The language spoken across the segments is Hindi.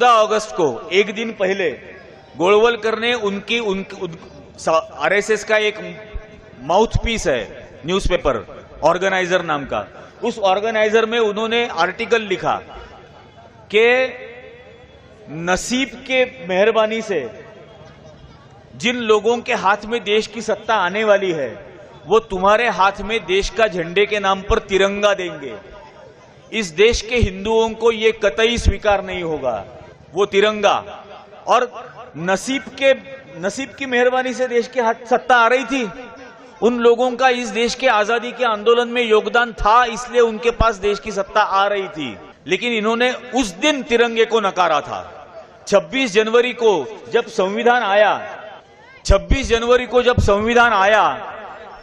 14 अगस्त को एक दिन पहले गोलवलकर ने उनकी आरएसएस का एक माउथपीस है न्यूज़पेपर ऑर्गेनाइजर नाम का, उस ऑर्गेनाइजर में उन्होंने आर्टिकल लिखा कि नसीब के मेहरबानी से जिन लोगों के हाथ में देश की सत्ता आने वाली है वो तुम्हारे हाथ में देश का झंडे के नाम पर तिरंगा देंगे। इस देश के हिंदुओं को ये कतई स्वीकार नहीं होगा वो तिरंगा। और नसीब की मेहरबानी से देश के हाथ सत्ता आ रही थी। उन लोगों का इस देश के आजादी के आंदोलन में योगदान था, इसलिए उनके पास देश की सत्ता आ रही थी। लेकिन इन्होंने उस दिन तिरंगे को नकारा था। 26 जनवरी को जब संविधान आया, 26 जनवरी को जब संविधान आया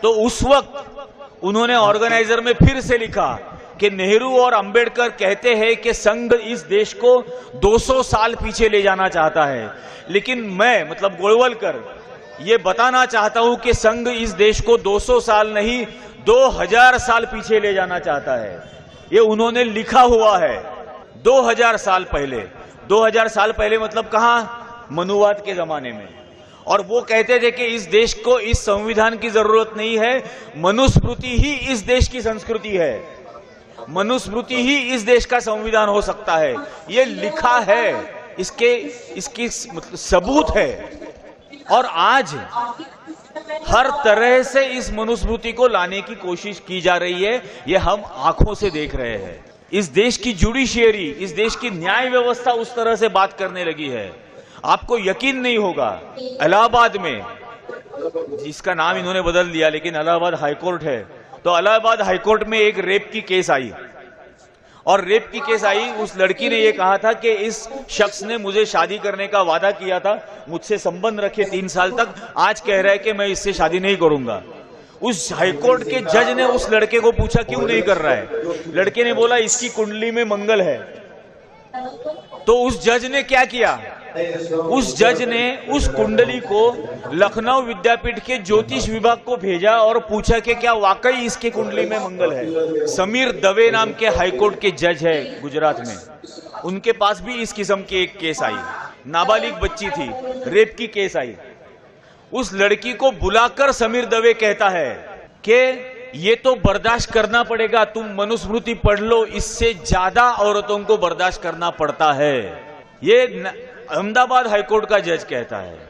तो उस वक्त उन्होंने ऑर्गेनाइजर में फिर से लिखा कि नेहरू और अंबेडकर कहते हैं कि संघ इस देश को 200 साल पीछे ले जाना चाहता है, लेकिन मैं मतलब गोलवलकर ये बताना चाहता हूं कि संघ इस देश को 200 साल नहीं 2000 साल पीछे ले जाना चाहता है। ये उन्होंने लिखा हुआ है 2000 साल पहले। 2000 साल पहले मतलब कहां? मनुवाद के जमाने में। और वो कहते थे कि इस देश को इस संविधान की जरूरत नहीं है, मनुस्मृति ही इस देश की संस्कृति है, मनुस्मृति ही इस देश का संविधान हो सकता है। ये लिखा है, इसकी सबूत है। और आज हर तरह से इस मनुस्मृति को लाने की कोशिश की जा रही है, ये हम आंखों से देख रहे हैं। इस देश की जुडिशियरी, इस देश की न्याय व्यवस्था उस तरह से बात करने लगी है, आपको यकीन नहीं होगा। इलाहाबाद में, जिसका नाम इन्होंने बदल दिया लेकिन इलाहाबाद हाईकोर्ट है, तो इलाहाबाद हाईकोर्ट में एक रेप की केस आई। और रेप की केस आई, उस लड़की ने यह कहा था कि इस शख्स ने मुझे शादी करने का वादा किया था, मुझसे संबंध रखे 3 साल तक, आज कह रहा है कि मैं इससे शादी नहीं करूंगा। उस हाईकोर्ट के जज ने उस लड़के को पूछा क्यों नहीं कर रहा है? लड़के ने बोला इसकी कुंडली में मंगल है। तो उस जज ने क्या किया? उस जज ने उस कुंडली को लखनऊ विद्यापीठ के ज्योतिष विभाग को भेजा और पूछा कि क्या वाकई इसके कुंडली में मंगल है। समीर दवे नाम के हाईकोर्ट के जज है गुजरात में, उनके पास भी इस किस्म की एक केस आई, नाबालिग बच्ची थी, रेप की केस आई। उस लड़की को बुलाकर समीर दवे कहता है कि ये तो बर्दाश्त करना पड़ेगा, तुम मनुस्मृति पढ़ लो, इससे ज्यादा औरतों को बर्दाश्त करना पड़ता है। ये अहमदाबाद हाईकोर्ट का जज कहता है।